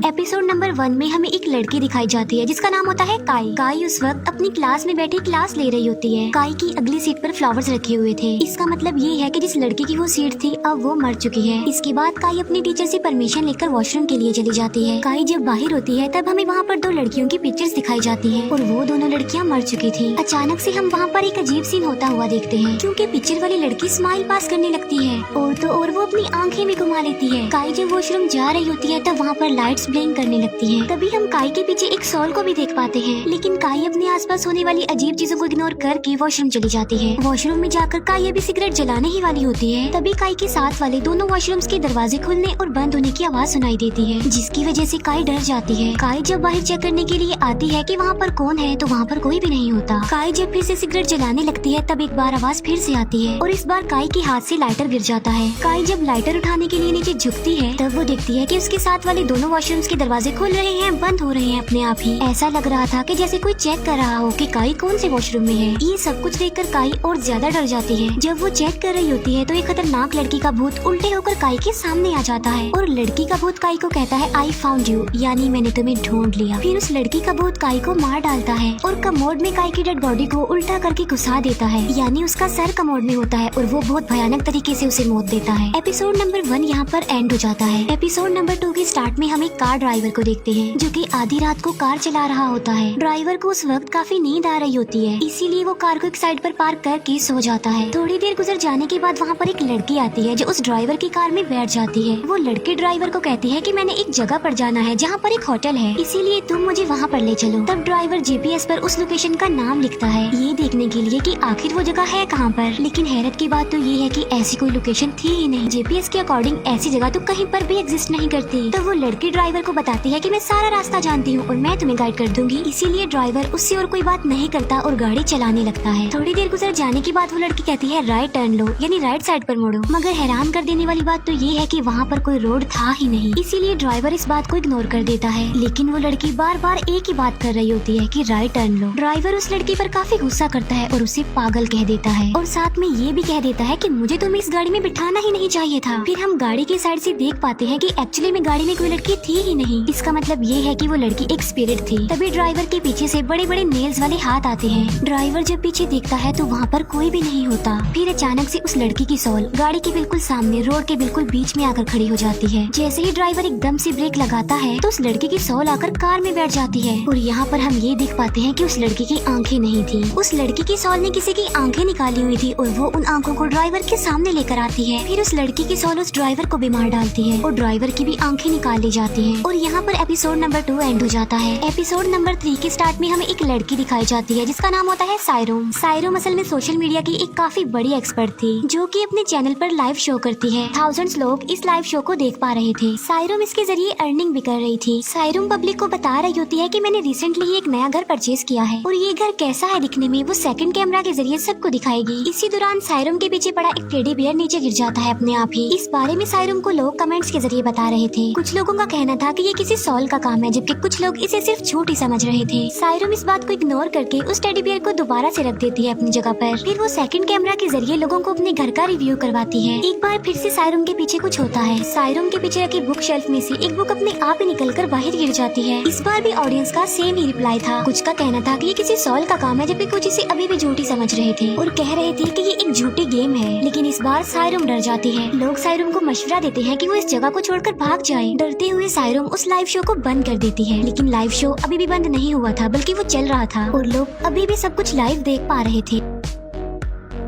Episode number 1 में हमें एक लड़की दिखाई जाती है जिसका नाम होता है काई। काई उस वक्त अपनी क्लास में बैठी क्लास ले रही होती है। काई की अगली सीट पर फ्लावर्स रखे हुए थे। इसका मतलब ये है कि जिस लड़की की वो सीट थी अब वो मर चुकी है। इसके बाद काई अपनी टीचर से परमिशन लेकर वॉशरूम के लिए चली जाती है। काई जब बाहर होती है तब हमें वहाँ पर दो लड़कियों की पिक्चर्स दिखाई जाती है और वो दोनों लड़कियाँ मर चुकी थी। अचानक से हम वहाँ पर एक अजीब सीन होता हुआ देखते हैं क्योंकि पिक्चर वाली लड़की स्माइल पास करने लगती है और तो और वो अपनी आंखें भी घुमा लेती है। काई जब वॉशरूम जा रही होती है तब वहाँ पर लाइट्स ब्लिंक करने लगती हैं। तभी हम काई के पीछे एक सॉल को भी देख पाते हैं, लेकिन काई अपने आसपास होने वाली अजीब चीजों को इग्नोर करके वॉशरूम चली जाती है। वॉशरूम में जाकर काई अभी सिगरेट जलाने ही वाली होती है। तभी काई के साथ वाले दोनों वॉशरूम्स के दरवाजे खुलने और बंद होने की आवाज सुनाई देती है, जिसकी वजह से काई डर जाती है। काई जब बाहर चेक करने के लिए आती है कि वहाँ पर कौन है तो वहाँ पर कोई भी नहीं होता। काई जब फिर से सिगरेट जलाने लगती है तब एक बार आवाज फिर से आती है और इस बार काई के हाथ से लाइटर गिर जाता है। काई जब लाइटर उठाने के लिए नीचे झुकती है तब वो देखती है कि उसके साथ वाले दोनों वॉशरूम्स के दरवाजे खुल रहे हैं, बंद हो रहे हैं अपने आप ही। ऐसा लग रहा था कि जैसे कोई चेक कर रहा हो कि काई कौन से वॉशरूम में है। ये सब कुछ देखकर काई और ज्यादा डर जाती है। जब वो चेक कर रही होती है तो एक खतरनाक लड़की का भूत उल्टे होकर काई के सामने आ जाता है और लड़की का भूत काई को कहता है आई फाउंड यू, यानी मैंने तुम्हें ढूंढ लिया। फिर उस लड़की का भूत काई को मार डालता है और कमोड में काई की डेड बॉडी को उल्टा करके घुसा देता है, यानी उसका सर कमोड में होता है और वो बहुत भयानक तरीके से उसे मौत देता है। एपिसोड नंबर 1 यहाँ पर एंड हो जाता है। एपिसोड नंबर 2 के स्टार्ट में हम एक कार ड्राइवर को देखते हैं जो कि आधी रात को कार चला रहा होता है। ड्राइवर को उस वक्त काफी नींद आ रही होती है, इसीलिए वो कार को एक साइड पर पार्क करके सो जाता है। थोड़ी देर गुजर जाने के बाद वहाँ पर एक लड़की आती है जो उस ड्राइवर की कार में बैठ जाती है। वो लड़की ड्राइवर को कहती है कि मैंने एक जगह पर जाना है जहाँ पर एक होटल है, इसीलिए तुम मुझे वहाँ पर ले चलो। तब ड्राइवर जीपीएस पर उस लोकेशन का नाम लिखता है ये देखने के लिए कि आखिर वो जगह है कहाँ पर। लेकिन हैरत की बात तो ये है कि ऐसी कोई लोकेशन थी ही नहीं। जीपीएस के अकॉर्डिंग ऐसी जगह तो कहीं पर भी एग्जिस्ट नहीं करती। तो वो लड़की ड्राइवर को बताती है कि मैं सारा रास्ता जानती हूँ और मैं तुम्हें गाइड कर दूंगी। इसीलिए ड्राइवर उससे और कोई बात नहीं करता और गाड़ी चलाने लगता है। थोड़ी देर गुजर जाने के बाद वो लड़की कहती है राइट टर्न लो, यानी राइट साइड पर मोड़ो। मगर हैरान कर देने वाली बात तो ये है कि वहाँ पर कोई रोड था ही नहीं, इसीलिए ड्राइवर इस बात को इग्नोर कर देता है। लेकिन वो लड़की बार बार एक ही बात कर रही होती है कि राइट टर्न लो। ड्राइवर उस लड़की पर काफी गुस्सा करता है और उसे पागल कह देता है और साथ में ये भी कह देता है कि मुझे तुम्हें इस गाड़ी में बिठाना ही नहीं चाहिए था। फिर हम गाड़ी के साइड से देख पाते हैं कि एक्चुअली में गाड़ी में कोई लड़की थी ही नहीं। इसका मतलब ये है कि वो लड़की एक स्पिरिट थी। तभी ड्राइवर के पीछे से बड़े बड़े नेल्स वाले हाथ आते हैं। ड्राइवर जब पीछे देखता है तो वहाँ पर कोई भी नहीं होता। फिर अचानक से उस लड़की की सोल गाड़ी के बिल्कुल सामने रोड के बिल्कुल बीच में आकर खड़ी हो जाती है। जैसे ही ड्राइवर एकदम से ब्रेक लगाता है तो उस लड़की की सोल आकर कार में बैठ जाती है और यहाँ पर हम ये देख पाते हैं कि उस लड़की की आंखें नहीं थी। उस लड़की की सोल ने किसी की आंखें निकाली हुई थी और वो उन आंखों को ड्राइवर के सामने लेकर आती है। फिर उस लड़की की सोल उस ड्राइवर को भी मार डालती है और ड्राइवर की भी आंखें निकाल ली जाती हैं। और यहाँ पर एपिसोड नंबर 2 एंड हो जाता है। एपिसोड नंबर 3 के स्टार्ट में हमें एक लड़की दिखाई जाती है जिसका नाम होता है सायरोम। सायरोम असल में सोशल मीडिया की एक काफी बड़ी एक्सपर्ट थी जो कि अपने चैनल पर लाइव शो करती है। थाउजेंड्स लोग इस लाइव शो को देख पा रहे थे। सायरोम इसके जरिए अर्निंग भी कर रही थी। सायरोम पब्लिक को बता रही होती है कि मैंने रिसेंटली ही एक नया घर परचेज किया है और ये घर कैसा है दिखने में वो सेकंड कैमरा के जरिए सबको दिखाएगी। इसी दौरान सायरोम के पीछे पड़ा एक टेडी बियर नीचे गिर जाता है अपने आप ही। इस बारे में सायरोम को लोग कमेंट्स के जरिए बता रहे थे। कुछ लोगों का कहना था कि ये किसी सॉल का काम है, जबकि कुछ लोग इसे सिर्फ झूठ ही समझ रहे थे। सायरोम इस बात को इग्नोर करके उस टेडी बियर को दोबारा से रख देती है अपनी जगह पर। फिर वो सेकंड कैमरा के जरिए लोगों को अपने घर का रिव्यू करवाती है। एक बार फिर से सायरोम के पीछे कुछ होता है। सायरोम के पीछे रखी बुक शेल्फ में से एक बुक अपने आप ही निकलकर बाहर गिर जाती है। इस बार भी ऑडियंस का सेम ही रिप्लाई था। कुछ का कहना था कि ये किसी सॉल का काम है, जबकि कुछ इसे अभी भी झूठी समझ रहे थे और कह रहे थे कि ये एक झूठी गेम है। लेकिन इस बार सायरोम डर जाती है। लोग सायरोम को मशवरा देते हैं कि वो इस जगह को छोड़कर भाग जाए। डरते हुए सायरोम उस लाइव शो को बंद कर देती है। लेकिन लाइव शो अभी भी बंद नहीं हुआ था, बल्कि वो चल रहा था और लोग अभी भी सब कुछ लाइव देख पा रहे थे।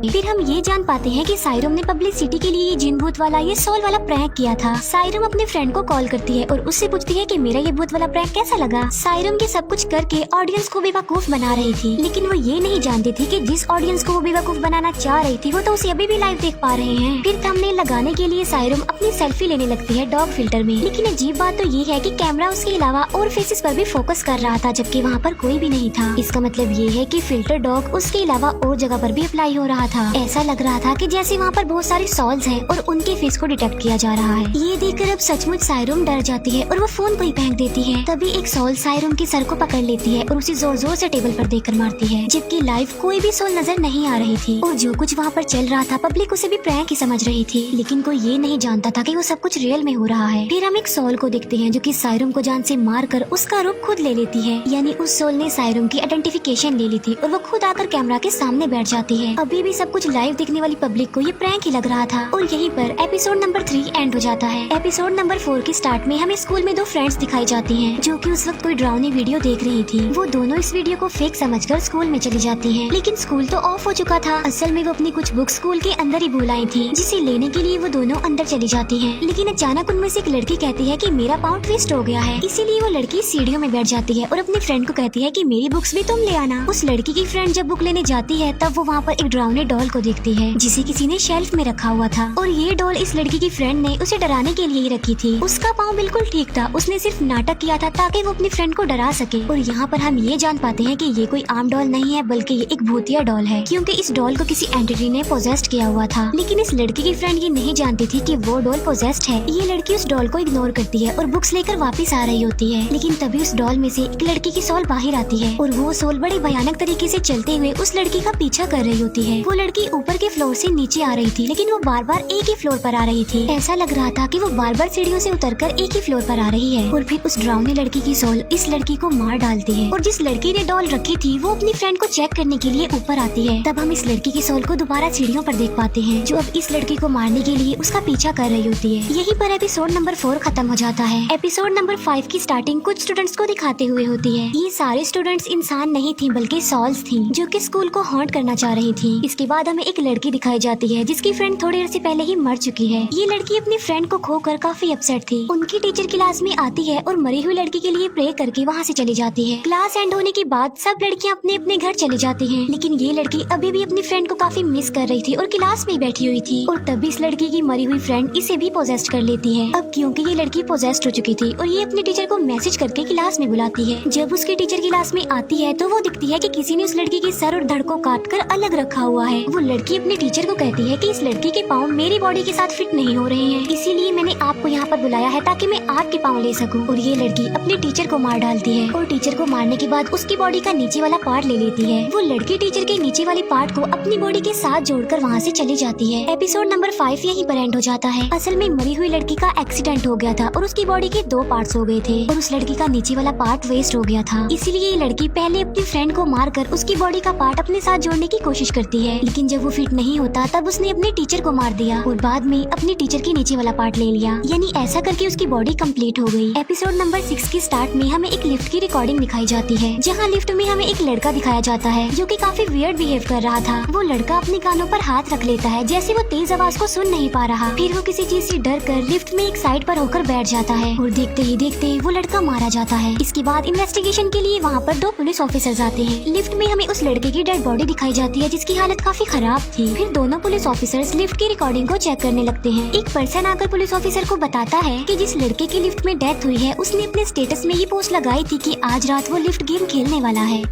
फिर हम ये जान पाते हैं कि सायरोम ने पब्लिसिटी के लिए ये जिन भूत वाला ये सोल वाला प्रैंक किया था। सायरोम अपने फ्रेंड को कॉल करती है और उससे पूछती है कि मेरा ये भूत वाला प्रैंक कैसा लगा। सायरोम के सब कुछ करके ऑडियंस को बेवकूफ बना रही थी, लेकिन वो ये नहीं जानती थी कि जिस ऑडियंस को वो बेवकूफ बनाना चाह रही थी वो तो उसे अभी भी लाइव देख पा रहे हैं। फिर थंबनेल लगाने के लिए सायरोम अपनी सेल्फी लेने लगती है डॉग फिल्टर में। लेकिन अजीब बात तो ये है कि कैमरा उसके अलावा और फेसेस पर भी फोकस कर रहा था, जबकि वहाँ पर कोई भी नहीं था। इसका मतलब ये है कि फिल्टर डॉग उसके अलावा और जगह पर भी अप्लाई हो रहा था। ऐसा लग रहा था कि जैसे वहाँ पर बहुत सारे सॉल्स हैं और उनके फेस को डिटेक्ट किया जा रहा है। ये देखकर अब सचमुच सायरोम डर जाती है और वो फोन को ही फेंक देती है। तभी एक सॉल सायरोम के सर को पकड़ लेती है और उसे जोर जोर से टेबल पर देकर मारती है, जबकि लाइव कोई भी सोल नजर नहीं आ रही थी और जो कुछ वहाँ पर चल रहा था पब्लिक उसे भी प्रैंक ही समझ रही थी, लेकिन कोई ये नहीं जानता था कि वो सब कुछ रियल में हो रहा है। फिर हम एक सोल को देखते हैं जो कि सायरोम को जान से मार कर उसका रूप खुद ले लेती है, यानी उस सोल ने सायरोम की आइडेंटिफिकेशन ले ली थी और वो खुद आकर कैमरा के सामने बैठ जाती है। अभी भी सब कुछ लाइव देखने वाली पब्लिक को ये प्रैंक ही लग रहा था और यहीं पर एपिसोड नंबर 3 एंड हो जाता है। एपिसोड नंबर 4 की स्टार्ट में हमें स्कूल में दो फ्रेंड्स दिखाई जाती हैं जो कि उस वक्त कोई डरावनी वीडियो देख रही थी। वो दोनों इस वीडियो को फेक समझकर स्कूल में चली जाती हैं, लेकिन स्कूल तो ऑफ हो चुका था। असल में वो अपनी कुछ बुक स्कूल के अंदर ही भूल आई थी, जिसे लेने के लिए वो दोनों अंदर चली जाती हैं। लेकिन अचानक उनमें से एक लड़की कहती है कि मेरा पाँव ट्विस्ट हो गया है, इसीलिए वो लड़की सीढ़ियों में बैठ जाती है और अपनी फ्रेंड को कहती है कि मेरी बुक्स भी तुम ले आना। उस लड़की की फ्रेंड जब बुक लेने जाती है तब वो वहाँ पर एक डरावने डॉल को देखती है जिसे किसी ने शेल्फ में रखा हुआ था और ये डॉल इस लड़की की फ्रेंड ने उसे डराने के लिए ही रखी थी। उसका पाँव बिल्कुल ठीक था, उसने सिर्फ नाटक किया था ताकि वो अपनी फ्रेंड को डरा सके। और यहाँ पर हम ये जान पाते हैं कि ये कोई आम डॉल नहीं है बल्कि ये एक भूतिया डॉल है, क्योंकि इस डॉल को किसी एंटिटी ने पोजेस्ड किया हुआ था। लेकिन इस लड़की की फ्रेंड ये नहीं जानती थी कि वो डॉल पोजेस्ड है। ये लड़की उस डॉल को इग्नोर करती है और बुक्स लेकर वापस आ रही होती है, लेकिन तभी उस डॉल में से एक लड़की की सोल बाहर आती है और वो सोल बड़े भयानक तरीके से चलते हुए उस लड़की का पीछा कर रही होती है। वो लड़की ऊपर के फ्लोर से नीचे आ रही थी, लेकिन वो बार बार एक ही फ्लोर पर आ रही थी। ऐसा लग रहा था कि वो बार बार सीढ़ियों से उतरकर एक ही फ्लोर पर आ रही है। और फिर उस डरावनी लड़की की सोल इस लड़की को मार डालती है और जिस लड़की ने डॉल रखी थी वो अपनी फ्रेंड को चेक करने के लिए ऊपर आती है। तब हम इस लड़की की सोल को दोबारा सीढ़ियों पर देख पाते हैं जो अब इस लड़की को मारने के लिए उसका पीछा कर रही होती है। यहीं पर एपिसोड नंबर 4 खत्म हो जाता है। एपिसोड नंबर 5 की स्टार्टिंग कुछ स्टूडेंट्स को दिखाते हुए होती है। ये सारे स्टूडेंट्स इंसान नहीं थी बल्कि सॉल्स थी जो कि स्कूल को हॉन्ट करना चाह रही थी। इसके बाद हमें एक लड़की दिखाई जाती है जिसकी फ्रेंड थोड़ी देर से पहले ही मर चुकी है। ये लड़की अपनी फ्रेंड को खोकर काफी अपसेट थी। उनकी टीचर क्लास में आती है और मरी हुई लड़की के लिए प्रे करके वहाँ से चली जाती है। क्लास एंड होने के बाद सब लड़कियाँ अपने अपने घर चली जाती हैं, लेकिन ये लड़की अभी भी अपनी फ्रेंड को काफी मिस कर रही थी और क्लास में बैठी हुई थी। और तभी इस लड़की की मरी हुई फ्रेंड इसे भी पोजेस्ट कर लेती है। अब क्योंकि ये लड़की पोजेस्ट हो चुकी थी और ये अपने टीचर को मैसेज करके क्लास में बुलाती है। जब उसकी टीचर क्लास में आती है तो वो दिखती है कि किसी ने उस लड़की के सर और धड़ को काट कर अलग रखा हुआ है। वो लड़की अपने टीचर को कहती है कि इस लड़की के पाँव मेरी बॉडी के साथ फिट नहीं हो रहे हैं, इसीलिए मैंने आपको यहाँ पर बुलाया है ताकि मैं आपके पाँव ले सकूं। और ये लड़की अपने टीचर को मार डालती है और टीचर को मारने के बाद उसकी बॉडी का नीचे वाला पार्ट ले लेती है। वो लड़की टीचर के नीचे वाले पार्ट को अपनी बॉडी के साथ जोड़कर वहाँ से चली जाती है। एपिसोड नंबर 5 यहीं पर एंड हो जाता है। असल में मरी हुई लड़की का एक्सीडेंट हो गया था और उसकी बॉडी के 2 पार्ट्स हो गए थे और उस लड़की का नीचे वाला पार्ट वेस्ट हो गया था। इसीलिए ये लड़की पहले अपनी फ्रेंड को मारकर उसकी बॉडी का पार्ट अपने साथ जोड़ने की कोशिश करती है, लेकिन जब वो फिट नहीं होता तब उसने अपने टीचर को मार दिया और बाद में अपनी टीचर के नीचे वाला पार्ट ले लिया, यानी ऐसा करके उसकी बॉडी कंप्लीट हो गई। एपिसोड नंबर 6 की स्टार्ट में हमें एक लिफ्ट की रिकॉर्डिंग दिखाई जाती है, जहाँ लिफ्ट में हमें एक लड़का दिखाया जाता है जो कि काफी वियर्ड बिहेव कर रहा था। वो लड़का अपने कानों पर हाथ रख लेता है जैसे वो तेज आवाज को सुन नहीं पा रहा। फिर वो किसी चीज से डर कर लिफ्ट में एक साइड पर होकर बैठ जाता है और देखते ही देखते वो लड़का मारा जाता है। इसके बाद इन्वेस्टिगेशन के लिए वहाँ पर 2 पुलिस ऑफिसर्स आते हैं। लिफ्ट में हमें उस लड़के की डेड बॉडी दिखाई जाती है जिसकी हालत काफी खराब थी। फिर दोनों पुलिस ऑफिसर्स लिफ्ट की रिकॉर्डिंग को चेक करने लगते हैं। एक पर्सन आकर पुलिस ऑफिसर को बताता है कि जिस लड़के की लिफ्ट में डेथ हुई है उसने अपने स्टेटस में ये पोस्ट लगाई थी कि आज रात वो लिफ्ट गेम खेलने वाला है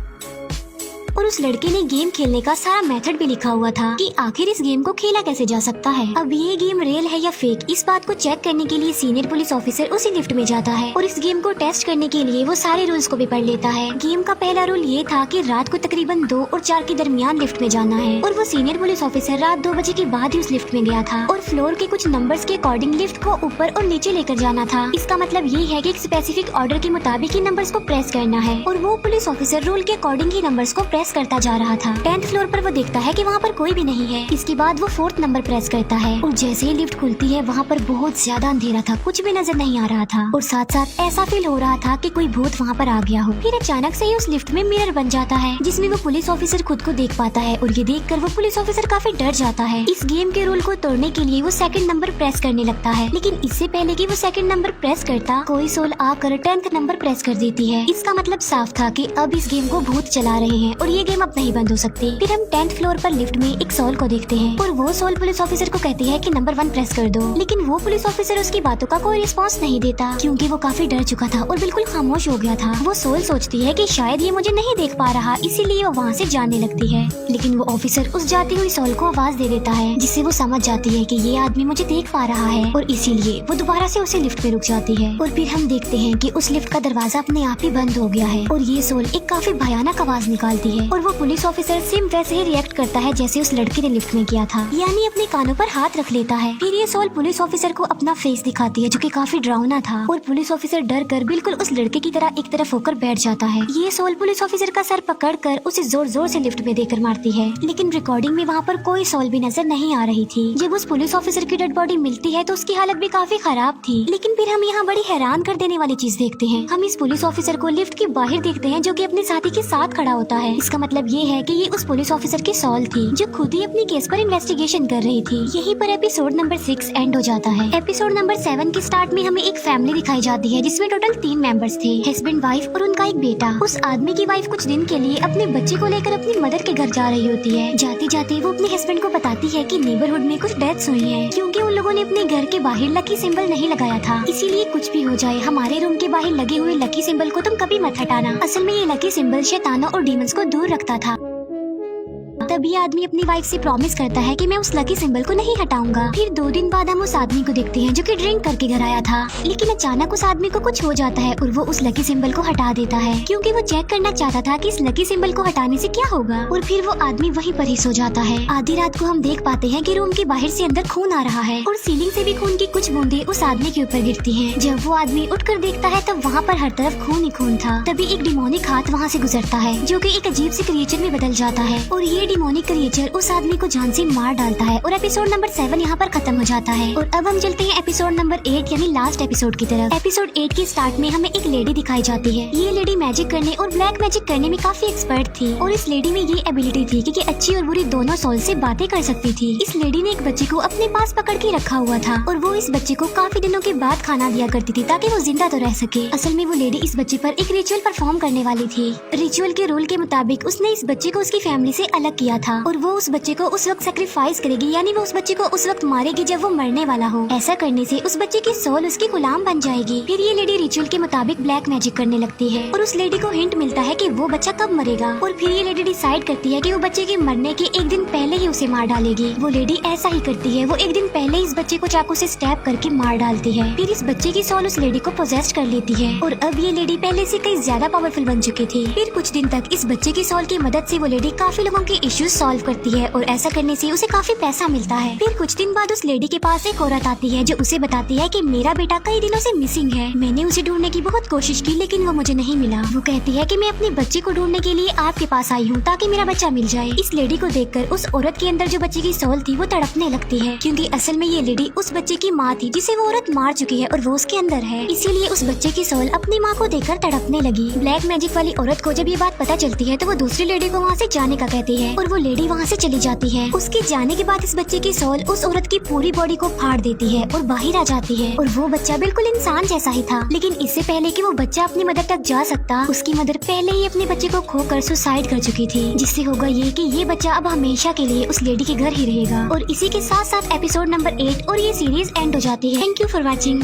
और उस लड़के ने गेम खेलने का सारा मेथड भी लिखा हुआ था कि आखिर इस गेम को खेला कैसे जा सकता है। अब ये गेम रियल है या फेक, इस बात को चेक करने के लिए सीनियर पुलिस ऑफिसर उसी लिफ्ट में जाता है और इस गेम को टेस्ट करने के लिए वो सारे रूल्स को भी पढ़ लेता है। गेम का पहला रूल ये था कि रात को तकरीबन 2 और 4 के दरमियान लिफ्ट में जाना है और वो सीनियर पुलिस ऑफिसर रात 2 बजे के बाद ही उस लिफ्ट में गया था और फ्लोर के कुछ नंबर्स के अकॉर्डिंग लिफ्ट को ऊपर और नीचे लेकर जाना था। इसका मतलब ये है कि एक स्पेसिफिक ऑर्डर के मुताबिक ही नंबर्स को प्रेस करना है और वो पुलिस ऑफिसर रूल के अकॉर्डिंग ही नंबर्स को प्रेस करता जा रहा था। 10th फ्लोर पर वो देखता है कि वहाँ पर कोई भी नहीं है। इसके बाद वो 4th नंबर प्रेस करता है और जैसे ही लिफ्ट खुलती है वहाँ पर बहुत ज्यादा अंधेरा था, कुछ भी नजर नहीं आ रहा था और साथ साथ ऐसा फील हो रहा था कि कोई भूत वहाँ पर आ गया हो। फिर अचानक से ही उस लिफ्ट में मिरर बन जाता है जिसमें वो पुलिस ऑफिसर खुद को देख पाता है और ये देखकर वो पुलिस ऑफिसर काफी डर जाता है। इस गेम के रूल को तोड़ने के लिए वो 2nd नंबर प्रेस करने लगता है, लेकिन इससे पहले कि वो 2nd नंबर प्रेस करता कोई सोल आकर 10th नंबर प्रेस कर देती है। इसका मतलब साफ था कि अब इस गेम को भूत चला रहे हैं और ये गेम अब नहीं बंद हो सकती। फिर हम 10th फ्लोर पर लिफ्ट में एक सोल को देखते हैं और वो सोल पुलिस ऑफिसर को कहती है कि नंबर 1 प्रेस कर दो, लेकिन वो पुलिस ऑफिसर उसकी बातों का कोई रिस्पॉन्स नहीं देता क्योंकि वो काफी डर चुका था और बिल्कुल खामोश हो गया था। वो सोल सोचती है कि शायद ये मुझे नहीं देख पा रहा, इसीलिए वो वहाँ से जाने लगती है, लेकिन वो ऑफिसर उस जाती हुई सोल को आवाज दे देता है जिससे वो समझ जाती है कि ये आदमी मुझे देख पा रहा है और इसीलिए वो दोबारा से उसे लिफ्ट पे रुक जाती है। और फिर हम देखते हैं कि उस लिफ्ट का दरवाजा अपने आप ही बंद हो गया है और ये सोल एक काफी भयानक आवाज निकालती है और वो पुलिस ऑफिसर सेम वैसे ही रिएक्ट करता है जैसे उस लड़की ने लिफ्ट में किया था, यानी अपने कानों पर हाथ रख लेता है। फिर ये सोल पुलिस ऑफिसर को अपना फेस दिखाती है जो कि काफी डरावना था और पुलिस ऑफिसर डर कर बिल्कुल उस लड़के की तरह एक तरफ होकर बैठ जाता है। ये सोल पुलिस ऑफिसर का सर पकड़कर उसे जोर जोर से लिफ्ट में देकर मारती है, लेकिन रिकॉर्डिंग में वहाँ पर कोई सोल भी नजर नहीं आ रही थी। जब उस पुलिस ऑफिसर की डेड बॉडी मिलती है तो उसकी हालत भी काफी खराब थी, लेकिन फिर हम यहाँ बड़ी हैरान कर देने वाली चीज देखते हैं। हम इस पुलिस ऑफिसर को लिफ्ट के बाहर देखते हैं जो कि अपने साथी के साथ खड़ा होता है। इसका मतलब ये है कि ये उस पुलिस ऑफिसर की सोल थी जो खुद ही अपनी केस पर इन्वेस्टिगेशन कर रही थी। यहीं पर एपिसोड नंबर 6 एंड हो जाता है। एपिसोड नंबर 7 के स्टार्ट में हमें एक फैमिली दिखाई जाती है जिसमें टोटल 3 मेंबर्स थे, हस्बैंड, वाइफ और उनका एक बेटा। उस आदमी की वाइफ कुछ दिन के लिए अपने बच्चे को लेकर अपनी मदर के घर जा रही होती है। जाते जाते वो अपने हस्बैंड को बताती है कि नेबरहुड में कुछ डेथ्स हुई है क्योंकि उन लोगों ने अपने घर के बाहर लकी सिंबल नहीं लगाया था, इसीलिए कुछ भी हो जाए हमारे रूम के बाहर लगे हुए लकी सिंबल को तुम कभी मत हटाना। असल में ये लकी सिंबल शैतानों और डीमंस को दूर रखता था। तभी आदमी अपनी वाइफ से प्रॉमिस करता है कि मैं उस लकी सिंबल को नहीं हटाऊंगा। फिर 2 दिन बाद हम उस आदमी को देखते हैं जो कि ड्रिंक करके घर आया था, लेकिन अचानक उस आदमी को कुछ हो जाता है और वो उस लकी सिंबल को हटा देता है क्योंकि वो चेक करना चाहता था कि इस लकी सिंबल को हटाने से क्या होगा। और फिर वो आदमी वहीं पर ही सो जाता है। आधी रात को हम देख पाते हैं कि रूम के बाहर से अंदर खून आ रहा है और सीलिंग से भी खून की कुछ बूंदे उस आदमी के ऊपर गिरती हैं। जब वो आदमी उठकर देखता है तब वहाँ पर हर तरफ खून ही खून था। तभी एक डिमोनिक हाथ वहाँ से गुजरता है जो कि एक अजीब सी क्रिएचर में बदल जाता है और ये डिमोनिक क्रिएचर उस आदमी को जान से मार डालता है और एपिसोड नंबर 7 यहाँ पर खत्म हो जाता है। और अब हम चलते हैं एपिसोड नंबर 8 यानी लास्ट एपिसोड की तरफ। एपिसोड 8 के स्टार्ट में हमें एक लेडी दिखाई जाती है। ये लेडी मैजिक करने और ब्लैक मैजिक करने में काफी एक्सपर्ट थी और इस लेडी में ये एबिलिटी थी कि अच्छी और बुरी दोनों सोल से बातें कर सकती थी। इस लेडी ने एक बच्चे को अपने पास पकड़ के रखा हुआ था और वो इस बच्चे को काफी दिनों के बाद खाना दिया करती थी ताकि वो जिंदा तो रह सके। असल में वो लेडी इस बच्चे पर एक रिचुअल परफॉर्म करने वाली थी। रिचुअल के रूल के मुताबिक उसने इस बच्चे को उसकी फैमिली से अलग किया था और वो उस बच्चे को उस वक्त सैक्रिफाइस करेगी, यानी वो उस बच्चे को उस वक्त मारेगी जब वो मरने वाला हो। ऐसा करने से उस बच्चे की सोल उसकी गुलाम बन जाएगी। फिर ये लेडी रिचुअल के मुताबिक ब्लैक मैजिक करने लगती है और उस लेडी को हिंट मिलता है कि वो बच्चा कब मरेगा और फिर ये लेडी डिसाइड करती है कि वो बच्चे के मरने के एक दिन पहले ही उसे मार डालेगी। वो लेडी ऐसा ही करती है, वो एक दिन पहले इस बच्चे को चाकू से स्टैब करके मार डालती है। फिर इस बच्चे की सोल उस लेडी को पोजेस्ट कर लेती है और अब ये लेडी पहले से कई ज्यादा पावरफुल बन चुकी थी। फिर कुछ दिन तक इस बच्चे की सोल की मदद से वो लेडी काफी लोगों के इश्यूज सॉल्व करती है और ऐसा करने से उसे काफी पैसा मिलता है। फिर कुछ दिन बाद उस लेडी के पास एक औरत आती है जो उसे बताती है कि मेरा बेटा कई दिनों से मिसिंग है। मैंने उसे ढूंढने की बहुत कोशिश की लेकिन वो मुझे नहीं मिला। वो कहती है कि मैं अपने बच्चे को ढूंढने के लिए आपके पास आई हूँ ताकि मेरा बच्चा मिल जाए। इस लेडी को देखकर उस औरत के अंदर जो बच्चे की सोल थी वो तड़पने लगती है क्योंकि असल में ये लेडी उस बच्चे की माँ थी जिसे वो औरत मार चुकी है और वो उसके अंदर है, इसीलिए उस बच्चे की सोल अपनी माँ को देखकर तड़पने लगी। ब्लैक मैजिक वाली औरत को जब ये बात पता चलती है तो वो दूसरी लेडी को वहाँ से जाने का कहती है और वो लेडी वहाँ से चली जाती है। उसके जाने के बाद इस बच्चे की सोल उस औरत की पूरी बॉडी को फाड़ देती है और बाहर आ जाती है और वो बच्चा बिल्कुल इंसान जैसा ही था। लेकिन इससे पहले कि वो बच्चा अपनी मदर तक जा सकता, उसकी मदर पहले ही अपने बच्चे को खोकर सुसाइड कर चुकी थी, जिससे होगा ये कि ये बच्चा अब हमेशा के लिए उस लेडी के घर ही रहेगा। और इसी के साथ साथ एपिसोड नंबर 8 और ये सीरीज एंड हो जाती है। Thank you for watching.